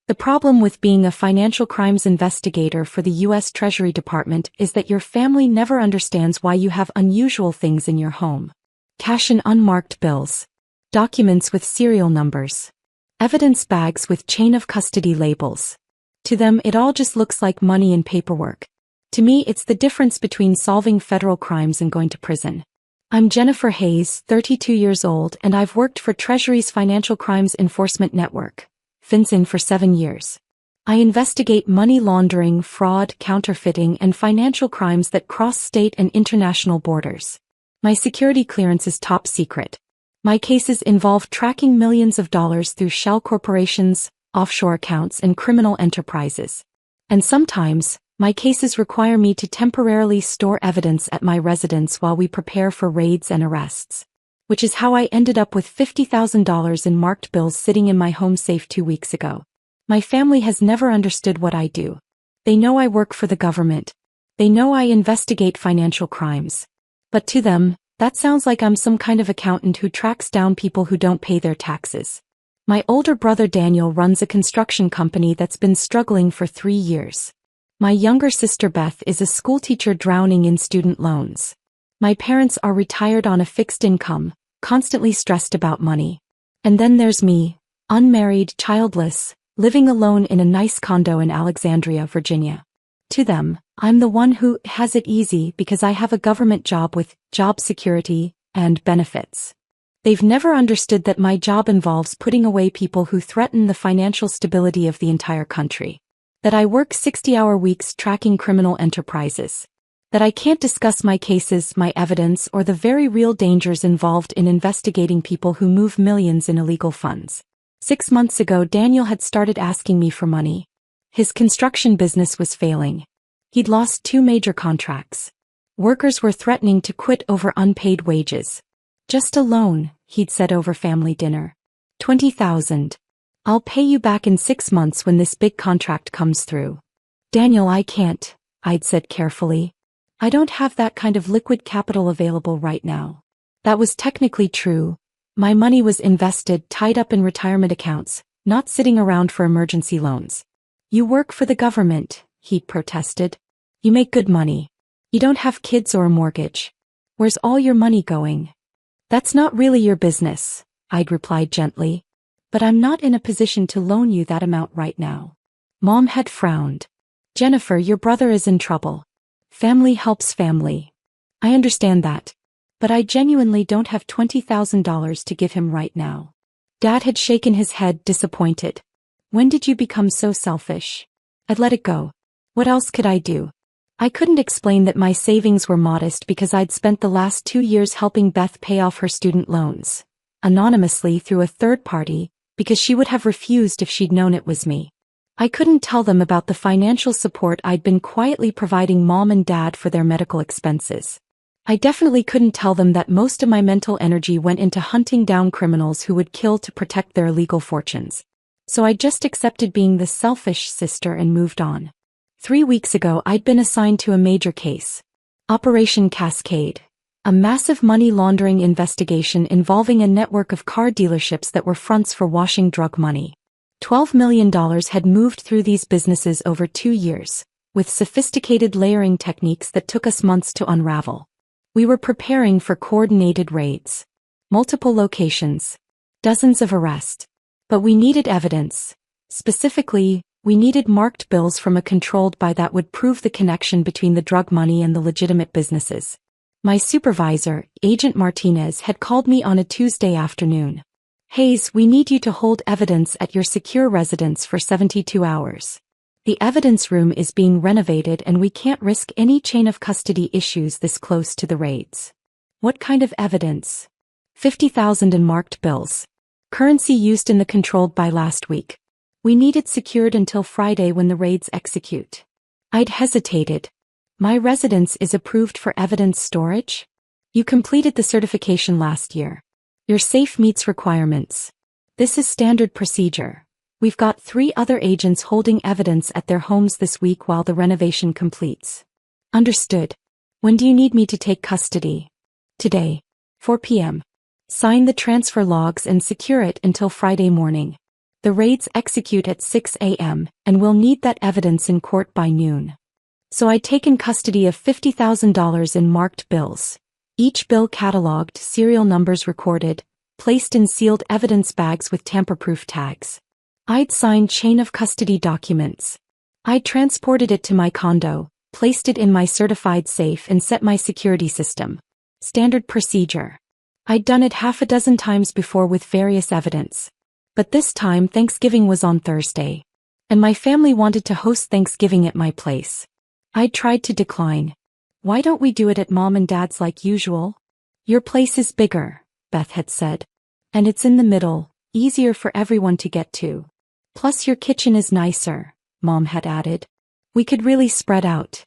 The problem with being a financial crimes investigator for the U.S. Treasury Department is that your family never understands why you have unusual things in your home. Cash and unmarked bills. Documents with serial numbers. Evidence bags with chain of custody labels. To them, it all just looks like money and paperwork. To me, it's the difference between solving federal crimes and going to prison. I'm Jennifer Hayes, 32 years old, and I've worked for Treasury's Financial Crimes Enforcement Network, FinCEN, for 7 years. I investigate money laundering, fraud, counterfeiting, and financial crimes that cross state and international borders. My security clearance is top secret. My cases involve tracking millions of dollars through shell corporations, offshore accounts, and criminal enterprises. And sometimes, my cases require me to temporarily store evidence at my residence while we prepare for raids and arrests. Which is how I ended up with $50,000 in marked bills sitting in my home safe 2 weeks ago. My family has never understood what I do. They know I work for the government. They know I investigate financial crimes. But to them, that sounds like I'm some kind of accountant who tracks down people who don't pay their taxes. My older brother Daniel runs a construction company that's been struggling for 3 years. My younger sister Beth is a schoolteacher drowning in student loans. My parents are retired on a fixed income, constantly stressed about money. And then there's me, unmarried, childless, living alone in a nice condo in Alexandria, Virginia. To them, I'm the one who has it easy because I have a government job with job security and benefits. They've never understood that my job involves putting away people who threaten the financial stability of the entire country. That I work 60-hour weeks tracking criminal enterprises. That I can't discuss my cases, my evidence, or the very real dangers involved in investigating people who move millions in illegal funds. 6 months ago, Daniel had started asking me for money. His construction business was failing. He'd lost 2 major contracts. Workers were threatening to quit over unpaid wages. Just a loan, he'd said over family dinner. $20,000. I'll pay you back in 6 months when this big contract comes through. Daniel, I can't, I'd said carefully. I don't have that kind of liquid capital available right now. That was technically true. My money was invested, tied up in retirement accounts, not sitting around for emergency loans. You work for the government, he'd protested. You make good money. You don't have kids or a mortgage. Where's all your money going? That's not really your business, I'd replied gently. But I'm not in a position to loan you that amount right now. Mom had frowned. Jennifer, your brother is in trouble. Family helps family. I understand that. But I genuinely don't have $20,000 to give him right now. Dad had shaken his head, disappointed. When did you become so selfish? I'd let it go. What else could I do? I couldn't explain that my savings were modest because I'd spent the last 2 years helping Beth pay off her student loans. Anonymously through a third party, because she would have refused if she'd known it was me. I couldn't tell them about the financial support I'd been quietly providing Mom and Dad for their medical expenses. I definitely couldn't tell them that most of my mental energy went into hunting down criminals who would kill to protect their illegal fortunes. So I just accepted being the selfish sister and moved on. 3 weeks ago, I'd been assigned to a major case. Operation Cascade. A massive money laundering investigation involving a network of car dealerships that were fronts for washing drug money. $12 million had moved through these businesses over 2 years, with sophisticated layering techniques that took us months to unravel. We were preparing for coordinated raids. Multiple locations. Dozens of arrests. But we needed evidence. Specifically, we needed marked bills from a controlled buy that would prove the connection between the drug money and the legitimate businesses. My supervisor, Agent Martinez, had called me on a Tuesday afternoon. Hayes, we need you to hold evidence at your secure residence for 72 hours. The evidence room is being renovated and we can't risk any chain of custody issues this close to the raids. What kind of evidence? 50,000 in marked bills. Currency used in the controlled buy last week. We need it secured until Friday when the raids execute. I'd hesitated. My residence is approved for evidence storage? You completed the certification last year. Your safe meets requirements. This is standard procedure. We've got 3 other agents holding evidence at their homes this week while the renovation completes. Understood. When do you need me to take custody? Today. 4 p.m. Sign the transfer logs and secure it until Friday morning. The raids execute at 6 a.m., and we'll need that evidence in court by noon. So I'd taken custody of $50,000 in marked bills. Each bill cataloged, serial numbers recorded, placed in sealed evidence bags with tamper-proof tags. I'd signed chain of custody documents. I'd transported it to my condo, placed it in my certified safe and set my security system. Standard procedure. I'd done it half a dozen times before with various evidence. But this time Thanksgiving was on Thursday. And my family wanted to host Thanksgiving at my place. I'd tried to decline. Why don't we do it at Mom and Dad's like usual? Your place is bigger, Beth had said. And it's in the middle, easier for everyone to get to. Plus your kitchen is nicer, Mom had added. We could really spread out.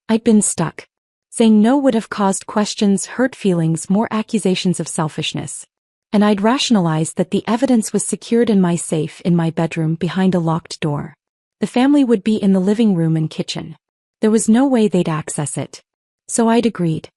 I'd been stuck. Saying no would have caused questions, hurt feelings, more accusations of selfishness. And I'd rationalized that the evidence was secured in my safe in my bedroom behind a locked door. The family would be in the living room and kitchen. There was no way they'd access it. So I'd agreed.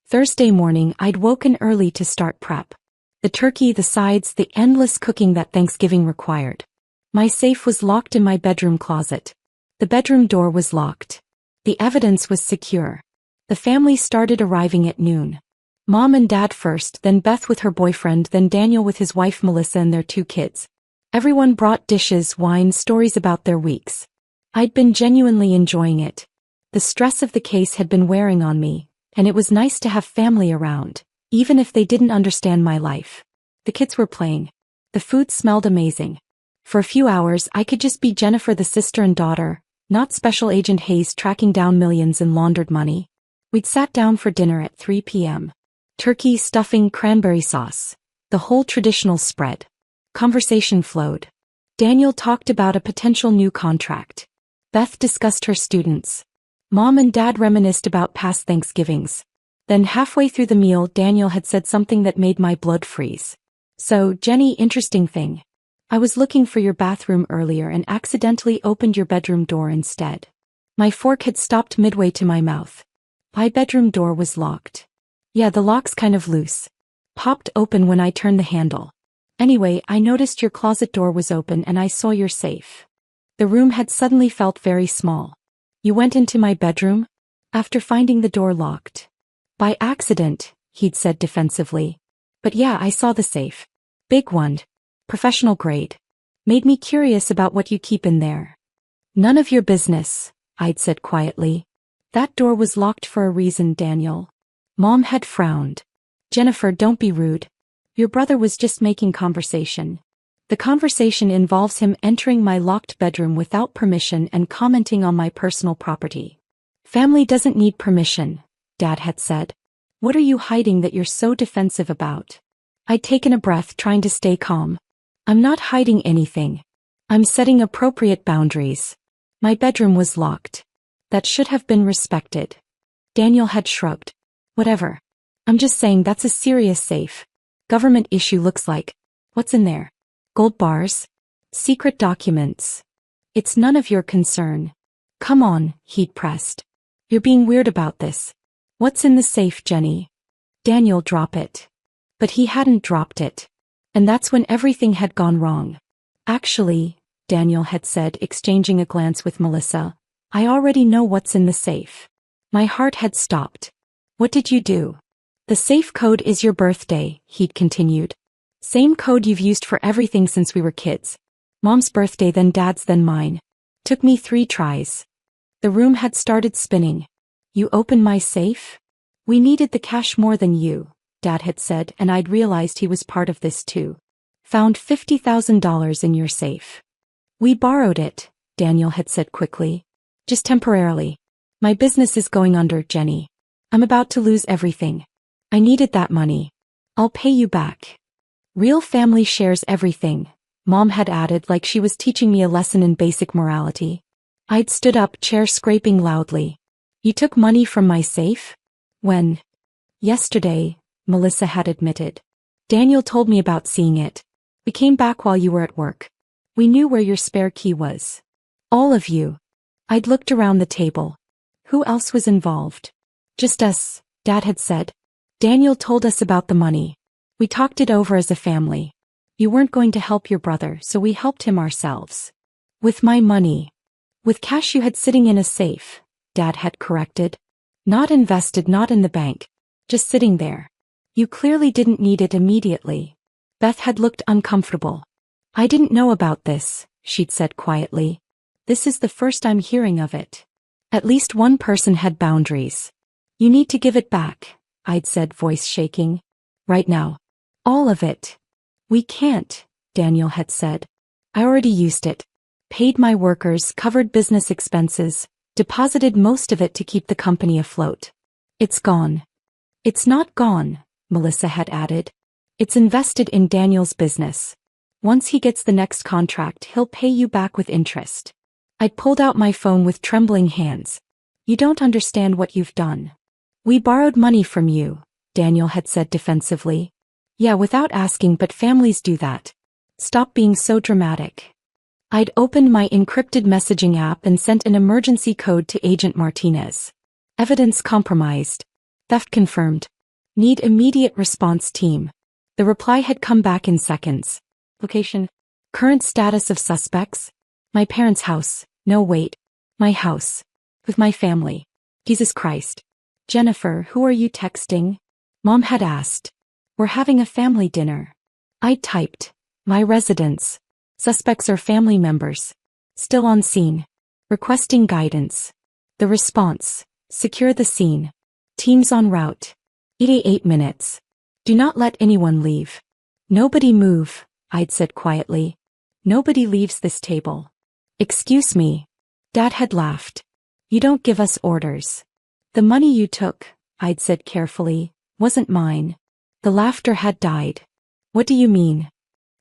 Thursday morning I'd woken early to start prep. The turkey, the sides, the endless cooking that Thanksgiving required. My safe was locked in my bedroom closet. The bedroom door was locked. The evidence was secure. The family started arriving at noon. Mom and Dad first, then Beth with her boyfriend, then Daniel with his wife Melissa and their 2 kids. Everyone brought dishes, wine, stories about their weeks. I'd been genuinely enjoying it. The stress of the case had been wearing on me, and it was nice to have family around, even if they didn't understand my life. The kids were playing. The food smelled amazing. For a few hours I could just be Jennifer, the sister and daughter, not Special Agent Hayes tracking down millions in laundered money. We'd sat down for dinner at 3 p.m. Turkey, stuffing, cranberry sauce. The whole traditional spread. Conversation flowed. Daniel talked about a potential new contract. Beth discussed her students. Mom and Dad reminisced about past Thanksgivings. Then halfway through the meal Daniel had said something that made my blood freeze. So, Jenny, interesting thing. I was looking for your bathroom earlier and accidentally opened your bedroom door instead. My fork had stopped midway to my mouth. My bedroom door was locked. Yeah, the lock's kind of loose. Popped open when I turned the handle. Anyway, I noticed your closet door was open and I saw your safe. The room had suddenly felt very small. You went into my bedroom? After finding the door locked. By accident, he'd said defensively. But yeah, I saw the safe. Big one. Professional grade. Made me curious about what you keep in there. None of your business, I'd said quietly. That door was locked for a reason, Daniel. Mom had frowned. Jennifer, don't be rude. Your brother was just making conversation. The conversation involves him entering my locked bedroom without permission and commenting on my personal property. Family doesn't need permission, Dad had said. What are you hiding that you're so defensive about? I'd taken a breath, trying to stay calm. I'm not hiding anything. I'm setting appropriate boundaries. My bedroom was locked. That should have been respected. Daniel had shrugged. Whatever. I'm just saying that's a serious safe. Government issue looks like. What's in there? Gold bars? Secret documents? It's none of your concern. Come on, he'd pressed. You're being weird about this. What's in the safe, Jenny? Daniel, drop it. But he hadn't dropped it. And that's when everything had gone wrong. Actually, Daniel had said, exchanging a glance with Melissa, I already know what's in the safe. My heart had stopped. What did you do? The safe code is your birthday, he'd continued. Same code you've used for everything since we were kids. Mom's birthday, then Dad's, then mine. Took me 3 tries. The room had started spinning. You opened my safe? We needed the cash more than you, Dad had said, and I'd realized he was part of this too. Found $50,000 in your safe. We borrowed it, Daniel had said quickly. Just temporarily. My business is going under, Jenny. I'm about to lose everything. I needed that money. I'll pay you back. Real family shares everything, Mom had added, like she was teaching me a lesson in basic morality. I'd stood up, chair scraping loudly. You took money from my safe? When? Yesterday, Melissa had admitted. Daniel told me about seeing it. We came back while you were at work. We knew where your spare key was. All of you. I'd looked around the table. Who else was involved? Just us, Dad had said. Daniel told us about the money. We talked it over as a family. You weren't going to help your brother, so we helped him ourselves. With my money. With cash you had sitting in a safe, Dad had corrected. Not invested, not in the bank. Just sitting there. You clearly didn't need it immediately. Beth had looked uncomfortable. I didn't know about this, she'd said quietly. This is the first I'm hearing of it. At least one person had boundaries. You need to give it back, I'd said, voice shaking. Right now. All of it. We can't, Daniel had said. I already used it. Paid my workers, covered business expenses, deposited most of it to keep the company afloat. It's gone. It's not gone, Melissa had added. It's invested in Daniel's business. Once he gets the next contract, he'll pay you back with interest. I'd pulled out my phone with trembling hands. You don't understand what you've done. We borrowed money from you, Daniel had said defensively. Yeah, without asking, but families do that. Stop being so dramatic. I'd opened my encrypted messaging app and sent an emergency code to Agent Martinez. Evidence compromised. Theft confirmed. Need immediate response team. The reply had come back in seconds. Location. Current status of suspects. My parents' house. No, wait. My house. With my family. Jesus Christ. Jennifer, who are you texting? Mom had asked. We're having a family dinner. I typed. My residence. Suspects are family members. Still on scene. Requesting guidance. The response. Secure the scene. Teams en route. 88 minutes. Do not let anyone leave. Nobody move, I'd said quietly. Nobody leaves this table. Excuse me. Dad had laughed. You don't give us orders. The money you took, I'd said carefully, wasn't mine. The laughter had died. What do you mean?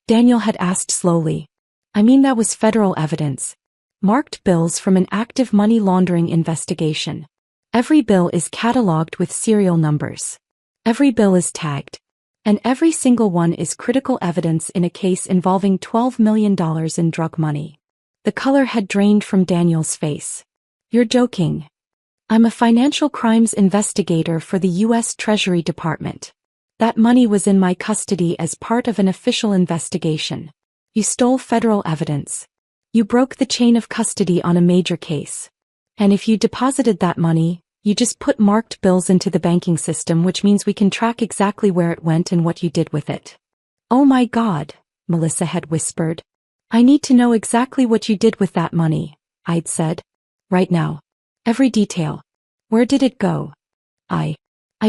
Daniel had asked slowly. I mean, that was federal evidence. Marked bills from an active money laundering investigation. Every bill is cataloged with serial numbers. Every bill is tagged. And every single one is critical evidence in a case involving $12 million in drug money. The color had drained from Daniel's face. You're joking. I'm a financial crimes investigator for the U.S. Treasury Department. That money was in my custody as part of an official investigation. You stole federal evidence. You broke the chain of custody on a major case. And if you deposited that money, you just put marked bills into the banking system, which means we can track exactly where it went and what you did with it. Oh my God, Melissa had whispered. I need to know exactly what you did with that money, I'd said. Right now. Every detail. Where did it go? I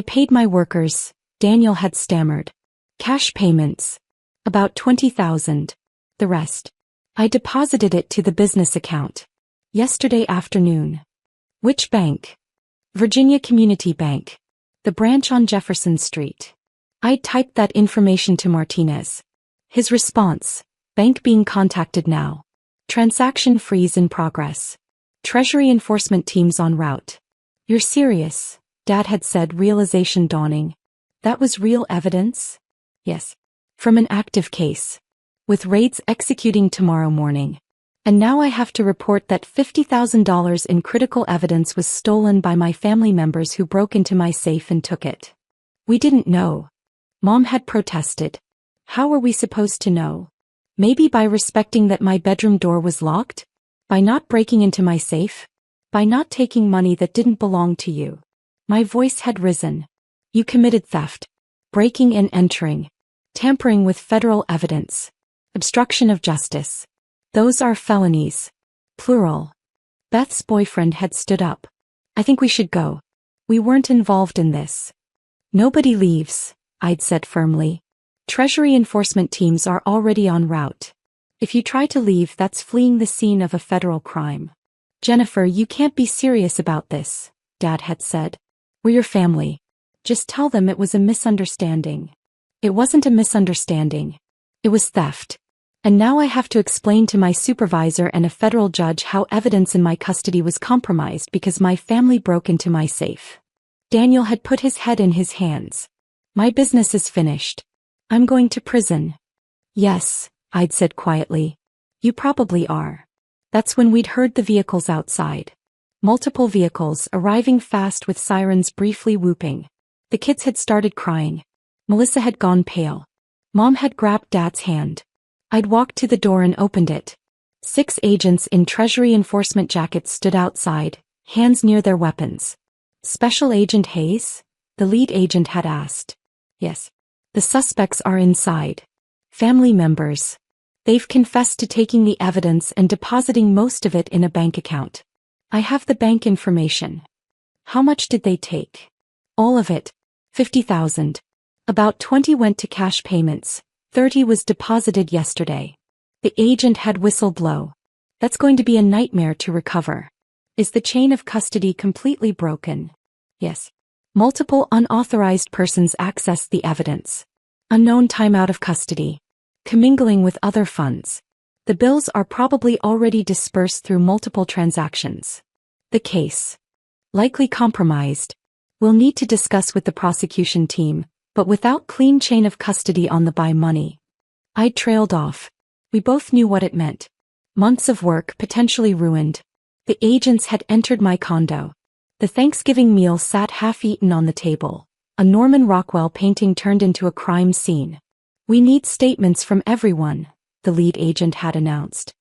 paid my workers, Daniel had stammered. Cash payments. About $20,000. The rest. I deposited it to the business account. Yesterday afternoon. Which bank? Virginia Community Bank. The branch on Jefferson Street. I typed that information to Martinez. His response. Bank being contacted now. Transaction freeze in progress. Treasury enforcement teams en route. You're serious, Dad had said, realization dawning. That was real evidence? Yes. From an active case. With raids executing tomorrow morning. And now I have to report that $50,000 in critical evidence was stolen by my family members who broke into my safe and took it. We didn't know. Mom had protested. How were we supposed to know? Maybe by respecting that my bedroom door was locked? By not breaking into my safe? By not taking money that didn't belong to you? My voice had risen. You committed theft. Breaking and entering. Tampering with federal evidence. Obstruction of justice. Those are felonies. Plural. Beth's boyfriend had stood up. I think we should go. We weren't involved in this. Nobody leaves, I'd said firmly. Treasury enforcement teams are already en route. If you try to leave, that's fleeing the scene of a federal crime. Jennifer, you can't be serious about this, Dad had said. We're your family. Just tell them it was a misunderstanding. It wasn't a misunderstanding. It was theft. And now I have to explain to my supervisor and a federal judge how evidence in my custody was compromised because my family broke into my safe. Daniel had put his head in his hands. My business is finished. I'm going to prison. Yes, I'd said quietly. You probably are. That's when we'd heard the vehicles outside. Multiple vehicles arriving fast with sirens briefly whooping. The kids had started crying. Melissa had gone pale. Mom had grabbed Dad's hand. I'd walked to the door and opened it. 6 agents in Treasury enforcement jackets stood outside, hands near their weapons. Special Agent Hayes? The lead agent had asked. Yes. The suspects are inside. Family members. They've confessed to taking the evidence and depositing most of it in a bank account. I have the bank information. How much did they take? All of it. 50,000. About 20 went to cash payments. 30 was deposited yesterday. The agent had whistled low. That's going to be a nightmare to recover. Is the chain of custody completely broken? Yes. Multiple unauthorized persons accessed the evidence. Unknown time out of custody. Commingling with other funds. The bills are probably already dispersed through multiple transactions. The case. Likely compromised. We'll need to discuss with the prosecution team, but without clean chain of custody on the buy money. I trailed off. We both knew what it meant. Months of work potentially ruined. The agents had entered my condo. The Thanksgiving meal sat half-eaten on the table. A Norman Rockwell painting turned into a crime scene. We need statements from everyone, the lead agent had announced.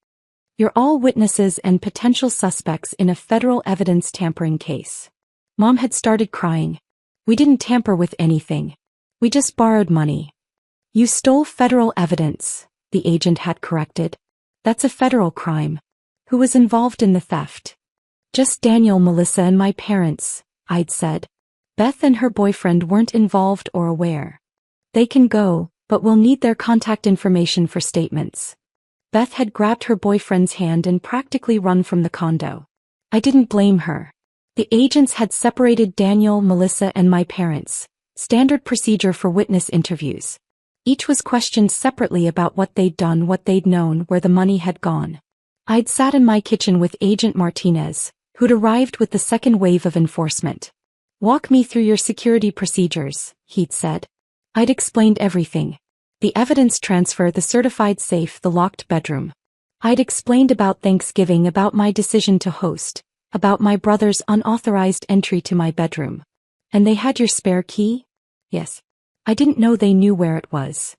You're all witnesses and potential suspects in a federal evidence tampering case. Mom had started crying. We didn't tamper with anything. We just borrowed money. You stole federal evidence, the agent had corrected. That's a federal crime. Who was involved in the theft? Just Daniel, Melissa, and my parents, I'd said. Beth and her boyfriend weren't involved or aware. They can go, but we'll need their contact information for statements. Beth had grabbed her boyfriend's hand and practically run from the condo. I didn't blame her. The agents had separated Daniel, Melissa, and my parents. Standard procedure for witness interviews. Each was questioned separately about what they'd done, what they'd known, where the money had gone. I'd sat in my kitchen with Agent Martinez, who'd arrived with the second wave of enforcement. Walk me through your security procedures, he'd said. I'd explained everything. The evidence transfer, the certified safe, the locked bedroom. I'd explained about Thanksgiving, about my decision to host, about my brother's unauthorized entry to my bedroom. And they had your spare key? Yes. I didn't know they knew where it was.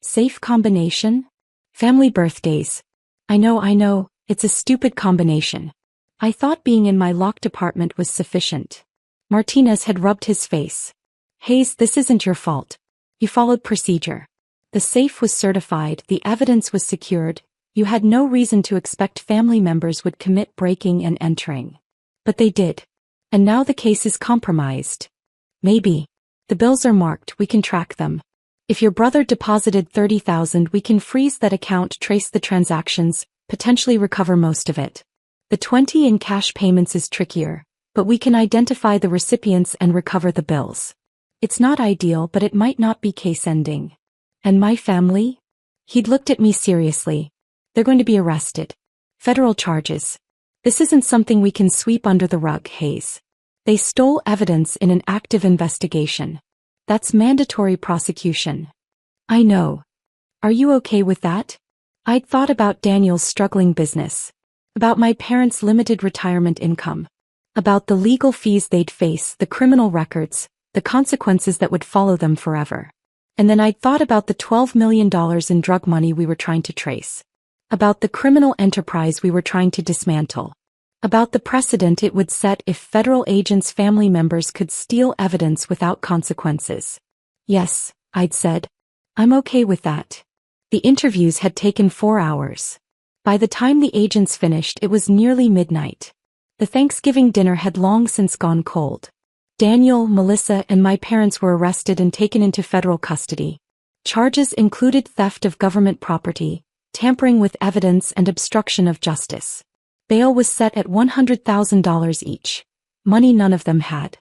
Safe combination? Family birthdays. I know, it's a stupid combination. I thought being in my locked apartment was sufficient. Martinez had rubbed his face. Hayes, this isn't your fault. You followed procedure. The safe was certified, the evidence was secured. You had no reason to expect family members would commit breaking and entering. But they did. And now the case is compromised. Maybe. The bills are marked, we can track them. If your brother deposited 30,000, we can freeze that account, trace the transactions, potentially recover most of it. The 20 in cash payments is trickier, but we can identify the recipients and recover the bills. It's not ideal, but it might not be case ending. And my family? He'd looked at me seriously. They're going to be arrested. Federal charges. This isn't something we can sweep under the rug, Hayes. They stole evidence in an active investigation. That's mandatory prosecution. I know. Are you okay with that? I'd thought about Daniel's struggling business. About my parents' limited retirement income. About the legal fees they'd face, the criminal records, the consequences that would follow them forever. And then I'd thought about the $12 million in drug money we were trying to trace. About the criminal enterprise we were trying to dismantle. About the precedent it would set if federal agents' family members could steal evidence without consequences. Yes, I'd said. I'm okay with that. The interviews had taken 4 hours. By the time the agents finished, it was nearly midnight. The Thanksgiving dinner had long since gone cold. Daniel, Melissa, and my parents were arrested and taken into federal custody. Charges included theft of government property, tampering with evidence, and obstruction of justice. Bail was set at $100,000 each. Money none of them had.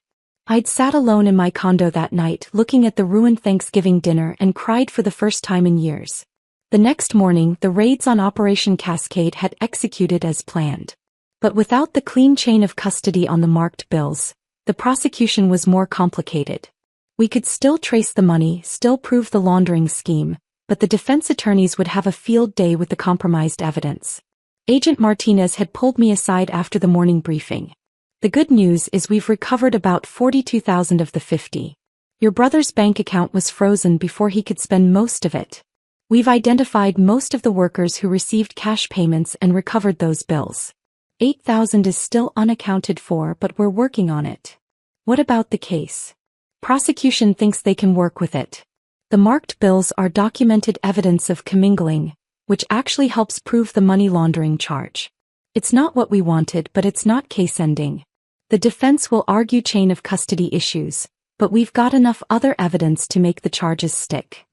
I'd sat alone in my condo that night looking at the ruined Thanksgiving dinner and cried for the first time in years. The next morning, the raids on Operation Cascade had executed as planned. But without the clean chain of custody on the marked bills, the prosecution was more complicated. We could still trace the money, still prove the laundering scheme, but the defense attorneys would have a field day with the compromised evidence. Agent Martinez had pulled me aside after the morning briefing. The good news is we've recovered about 42,000 of the 50. Your brother's bank account was frozen before he could spend most of it. We've identified most of the workers who received cash payments and recovered those bills. 8,000 is still unaccounted for, but we're working on it. What about the case? Prosecution thinks they can work with it. The marked bills are documented evidence of commingling, which actually helps prove the money laundering charge. It's not what we wanted, but it's not case-ending. The defense will argue chain of custody issues, but we've got enough other evidence to make the charges stick.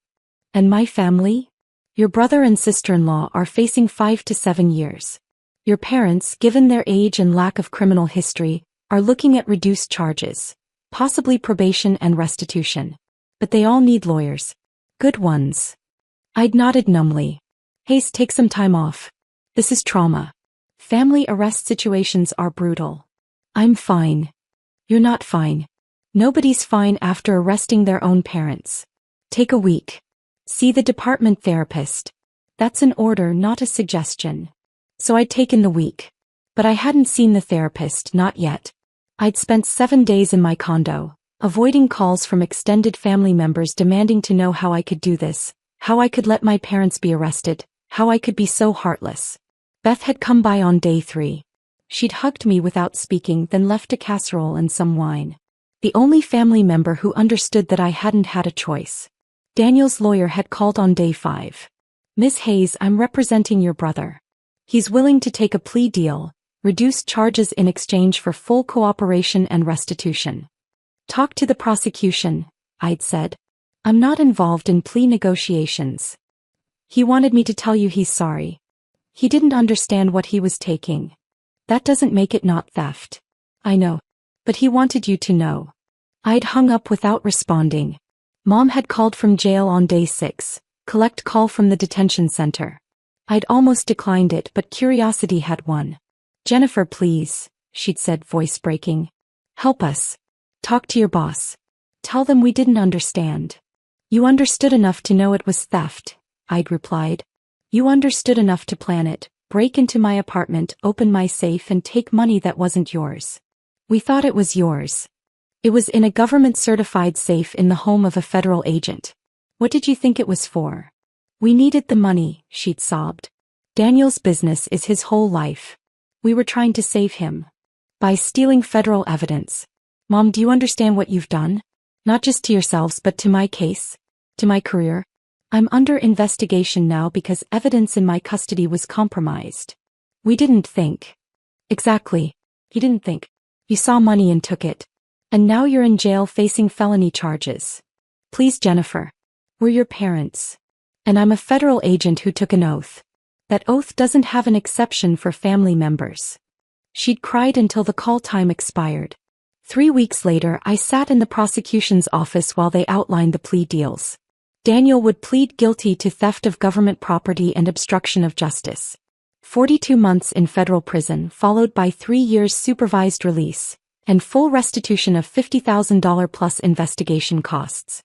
And my family? Your brother and sister-in-law are facing 5 to 7 years. Your parents, given their age and lack of criminal history, are looking at reduced charges, possibly probation and restitution. But they all need lawyers. Good ones. I'd nodded numbly. Hayes, take some time off. This is trauma. Family arrest situations are brutal. I'm fine. You're not fine. Nobody's fine after arresting their own parents. Take a week. See the department therapist. That's an order, not a suggestion. So I'd taken the week. But I hadn't seen the therapist, not yet. I'd spent 7 days in my condo, avoiding calls from extended family members demanding to know how I could do this, how I could let my parents be arrested, how I could be so heartless. Beth had come by on day 3. She'd hugged me without speaking, then left a casserole and some wine. The only family member who understood that I hadn't had a choice. Daniel's lawyer had called on day 5. Miss Hayes, I'm representing your brother. He's willing to take a plea deal, reduce charges in exchange for full cooperation and restitution. Talk to the prosecution, I'd said. I'm not involved in plea negotiations. He wanted me to tell you he's sorry. He didn't understand what he was taking. That doesn't make it not theft. I know. But he wanted you to know. I'd hung up without responding. Mom had called from jail on day 6, collect call from the detention center. I'd almost declined it, but curiosity had won. Jennifer, please, she'd said, voice breaking. Help us. Talk to your boss. Tell them we didn't understand. You understood enough to know it was theft, I'd replied. You understood enough to plan it, break into my apartment, open my safe and take money that wasn't yours. We thought it was yours. It was in a government-certified safe in the home of a federal agent. What did you think it was for? We needed the money, she'd sobbed. Daniel's business is his whole life. We were trying to save him. By stealing federal evidence. Mom, do you understand what you've done? Not just to yourselves but to my case? To my career? I'm under investigation now because evidence in my custody was compromised. We didn't think. Exactly. You didn't think. You saw money and took it. And now you're in jail facing felony charges. Please, Jennifer. We're your parents. And I'm a federal agent who took an oath. That oath doesn't have an exception for family members. She'd cried until the call time expired. 3 weeks later, I sat in the prosecution's office while they outlined the plea deals. Daniel would plead guilty to theft of government property and obstruction of justice. 42 months in federal prison followed by 3 years supervised release, and full restitution of $50,000 plus investigation costs.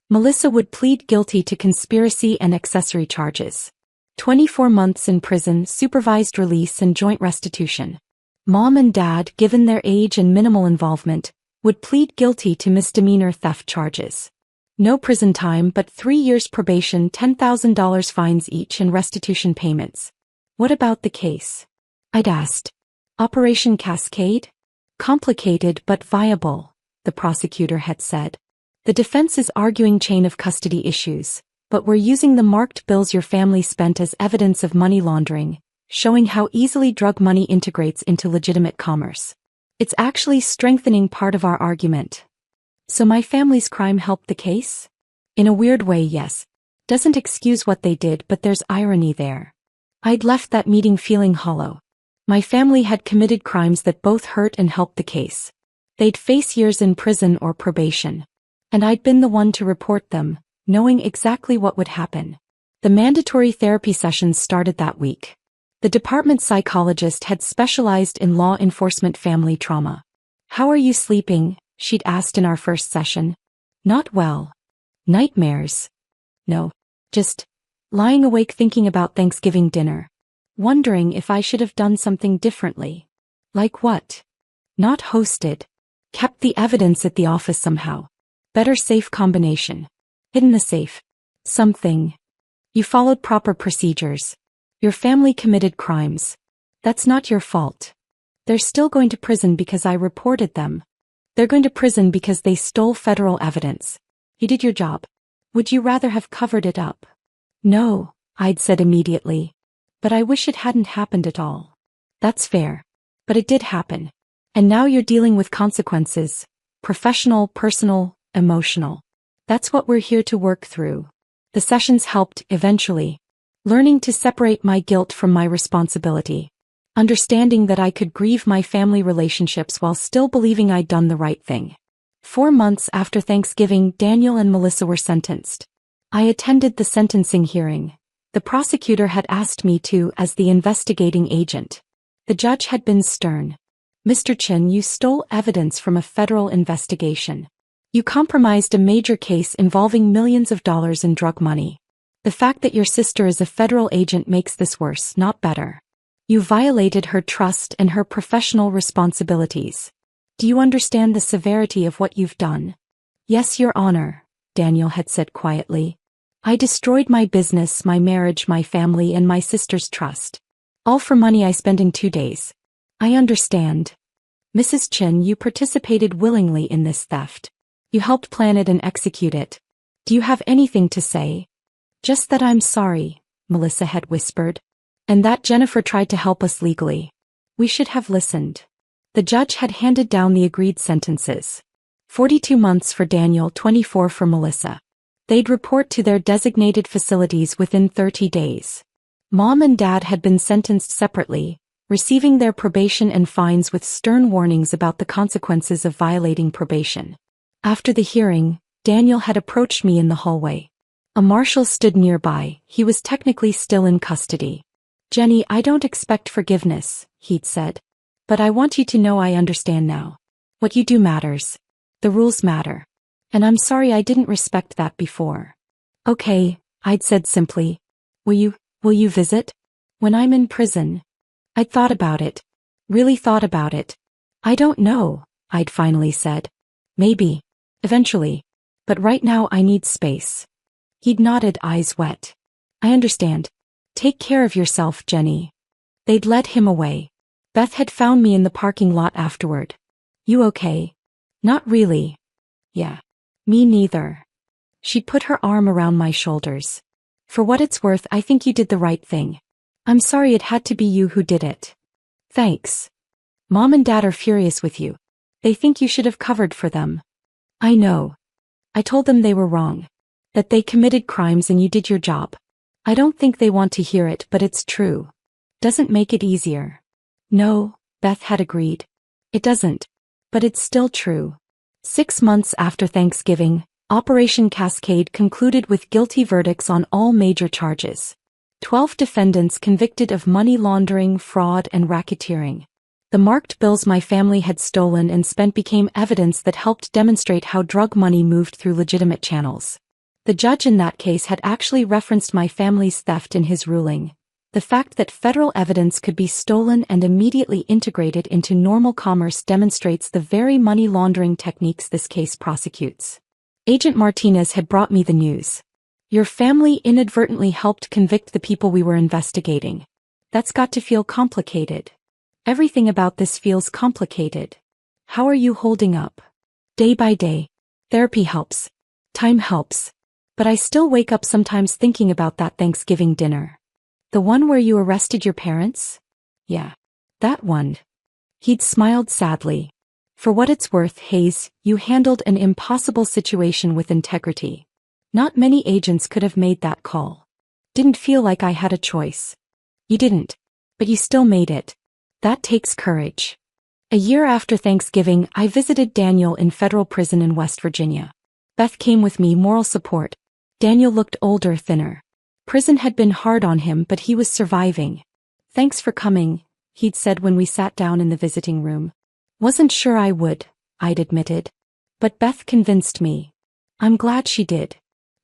Melissa would plead guilty to conspiracy and accessory charges. 24 months in prison, supervised release and joint restitution. Mom and Dad, given their age and minimal involvement, would plead guilty to misdemeanor theft charges. No prison time but 3 years probation, $10,000 fines each and restitution payments. What about the case? I'd asked. Operation Cascade? Complicated but viable, the prosecutor had said. The defense is arguing chain of custody issues, but we're using the marked bills your family spent as evidence of money laundering, showing how easily drug money integrates into legitimate commerce. It's actually strengthening part of our argument. So my family's crime helped the case? In a weird way, yes. Doesn't excuse what they did, but there's irony there. I'd left that meeting feeling hollow. My family had committed crimes that both hurt and helped the case. They'd face years in prison or probation. And I'd been the one to report them, knowing exactly what would happen. The mandatory therapy sessions started that week. The department psychologist had specialized in law enforcement family trauma. How are you sleeping? She'd asked in our first session. Not well. Nightmares? No. Just lying awake thinking about Thanksgiving dinner. Wondering if I should have done something differently. Like what? Not hosted. Kept the evidence at the office somehow. Better safe combination. Hidden the safe. Something. You followed proper procedures. Your family committed crimes. That's not your fault. They're still going to prison because I reported them. They're going to prison because they stole federal evidence. You did your job. Would you rather have covered it up? No, I'd said immediately. But I wish it hadn't happened at all. That's fair. But it did happen. And now you're dealing with consequences. Professional, personal, emotional. That's what we're here to work through. The sessions helped, eventually. Learning to separate my guilt from my responsibility. Understanding that I could grieve my family relationships while still believing I'd done the right thing. 4 months after Thanksgiving, Daniel and Melissa were sentenced. I attended the sentencing hearing. The prosecutor had asked me to as the investigating agent. The judge had been stern. Mr. Chin, you stole evidence from a federal investigation. You compromised a major case involving millions of dollars in drug money. The fact that your sister is a federal agent makes this worse, not better. You violated her trust and her professional responsibilities. Do you understand the severity of what you've done? Yes, Your Honor, Daniel had said quietly. I destroyed my business, my marriage, my family, and my sister's trust. All for money I spent in 2 days. I understand. Mrs. Chin, you participated willingly in this theft. You helped plan it and execute it. Do you have anything to say? Just that I'm sorry, Melissa had whispered. And that Jennifer tried to help us legally. We should have listened. The judge had handed down the agreed sentences. 42 months for Daniel, 24 for Melissa. They'd report to their designated facilities within 30 days. Mom and Dad had been sentenced separately, receiving their probation and fines with stern warnings about the consequences of violating probation. After the hearing, Daniel had approached me in the hallway. A marshal stood nearby. He was technically still in custody. Jenny, I don't expect forgiveness, he'd said. But I want you to know I understand now. What you do matters. The rules matter. And I'm sorry I didn't respect that before. Okay, I'd said simply. Will you visit? When I'm in prison? I'd thought about it. Really thought about it. I don't know, I'd finally said. Maybe. Eventually. But right now I need space. He'd nodded, eyes wet. I understand. Take care of yourself, Jenny. They'd led him away. Beth had found me in the parking lot afterward. You okay? Not really. Yeah. Me neither. She'd put her arm around my shoulders. For what it's worth, I think you did the right thing. I'm sorry it had to be you who did it. Thanks. Mom and Dad are furious with you. They think you should have covered for them. I know. I told them they were wrong. That they committed crimes and you did your job. I don't think they want to hear it, but it's true. Doesn't make it easier. No, Beth had agreed. It doesn't. But it's still true. 6 months after Thanksgiving, Operation Cascade concluded with guilty verdicts on all major charges. 12 defendants convicted of money laundering, fraud, and racketeering. The marked bills my family had stolen and spent became evidence that helped demonstrate how drug money moved through legitimate channels. The judge in that case had actually referenced my family's theft in his ruling. The fact that federal evidence could be stolen and immediately integrated into normal commerce demonstrates the very money laundering techniques this case prosecutes. Agent Martinez had brought me the news. Your family inadvertently helped convict the people we were investigating. That's got to feel complicated. Everything about this feels complicated. How are you holding up? Day by day. Therapy helps. Time helps. But I still wake up sometimes thinking about that Thanksgiving dinner. The one where you arrested your parents? Yeah. That one. He'd smiled sadly. For what it's worth, Hayes, you handled an impossible situation with integrity. Not many agents could have made that call. Didn't feel like I had a choice. You didn't. But you still made it. That takes courage. A year after Thanksgiving, I visited Daniel in federal prison in West Virginia. Beth came with me, moral support. Daniel looked older, thinner. Prison had been hard on him, but he was surviving. Thanks for coming, he'd said when we sat down in the visiting room. Wasn't sure I would, I'd admitted. But Beth convinced me. I'm glad she did.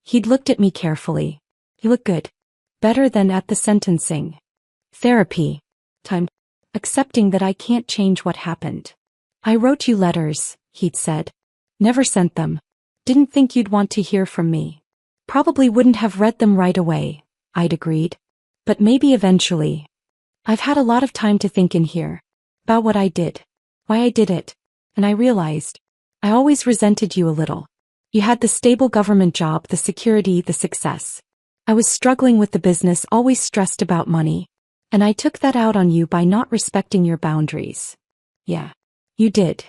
He'd looked at me carefully. You look good. Better than at the sentencing. Therapy. Time. Accepting that I can't change what happened. I wrote you letters, he'd said. Never sent them. Didn't think you'd want to hear from me. Probably wouldn't have read them right away, I'd agreed. But maybe eventually. I've had a lot of time to think in here. About what I did. Why I did it. And I realized. I always resented you a little. You had the stable government job, the security, the success. I was struggling with the business, always stressed about money. And I took that out on you by not respecting your boundaries. Yeah. You did.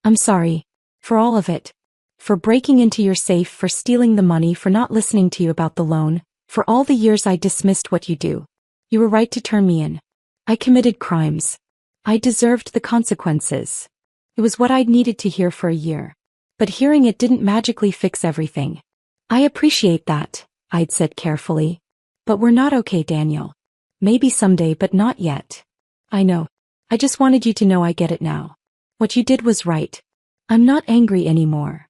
I'm sorry. For all of it. For breaking into your safe, for stealing the money, for not listening to you about the loan, for all the years I dismissed what you do. You were right to turn me in. I committed crimes. I deserved the consequences. It was what I'd needed to hear for a year. But hearing it didn't magically fix everything. I appreciate that, I'd said carefully. But we're not okay, Daniel. Maybe someday, but not yet. I know. I just wanted you to know I get it now. What you did was right. I'm not angry anymore.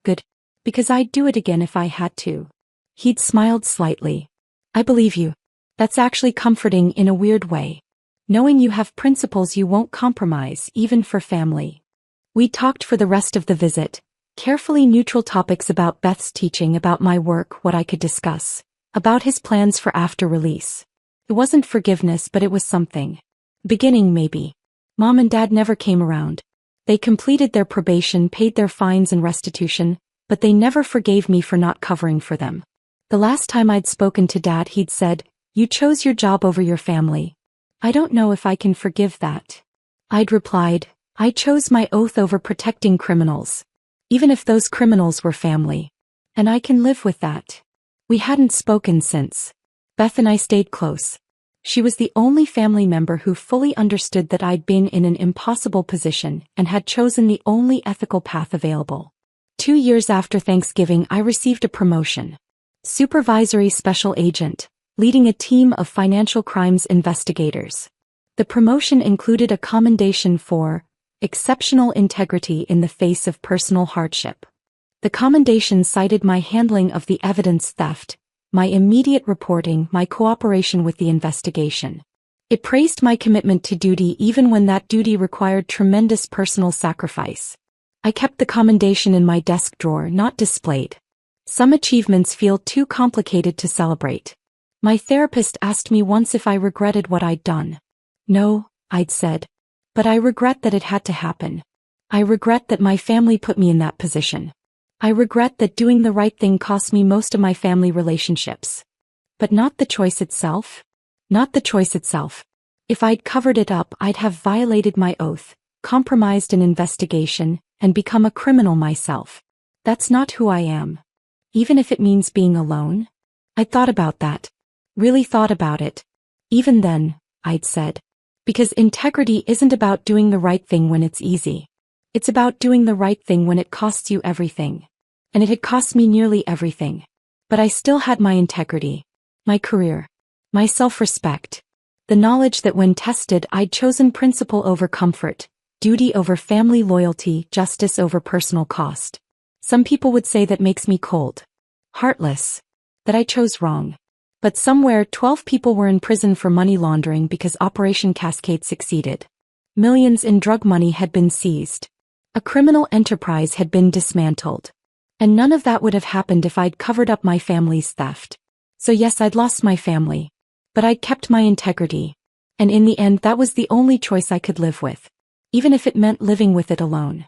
Good. Because I'd do it again if I had to. He'd smiled slightly. I believe you. That's actually comforting in a weird way. Knowing you have principles you won't compromise, even for family. We talked for the rest of the visit. Carefully neutral topics about Beth's teaching, about my work, what I could discuss. About his plans for after release. It wasn't forgiveness, but it was something. Beginning, maybe. Mom and Dad never came around. They completed their probation, paid their fines and restitution, but they never forgave me for not covering for them. The last time I'd spoken to Dad, he'd said, "You chose your job over your family." I don't know if I can forgive that. I'd replied, I chose my oath over protecting criminals. Even if those criminals were family. And I can live with that. We hadn't spoken since. Beth and I stayed close. She was the only family member who fully understood that I'd been in an impossible position and had chosen the only ethical path available. 2 years after Thanksgiving, I received a promotion. Supervisory Special Agent, leading a team of Financial Crimes Investigators. The promotion included a commendation for exceptional integrity in the face of personal hardship. The commendation cited my handling of the evidence theft, my immediate reporting, my cooperation with the investigation. It praised my commitment to duty even when that duty required tremendous personal sacrifice. I kept the commendation in my desk drawer, not displayed. Some achievements feel too complicated to celebrate. My therapist asked me once if I regretted what I'd done. No, I'd said. But I regret that it had to happen. I regret that my family put me in that position. I regret that doing the right thing cost me most of my family relationships. But not the choice itself. Not the choice itself. If I'd covered it up, I'd have violated my oath, compromised an investigation, and become a criminal myself. That's not who I am. Even if it means being alone. I'd thought about that. Really thought about it. Even then, I'd said. Because integrity isn't about doing the right thing when it's easy. It's about doing the right thing when it costs you everything. And it had cost me nearly everything. But I still had my integrity. My career. My self-respect. The knowledge that when tested I'd chosen principle over comfort, duty over family loyalty, justice over personal cost. Some people would say that makes me cold. Heartless. That I chose wrong. But somewhere 12 people were in prison for money laundering because Operation Cascade succeeded. Millions in drug money had been seized. A criminal enterprise had been dismantled. And none of that would have happened if I'd covered up my family's theft. So yes, I'd lost my family. But I'd kept my integrity. And in the end, that was the only choice I could live with. Even if it meant living with it alone.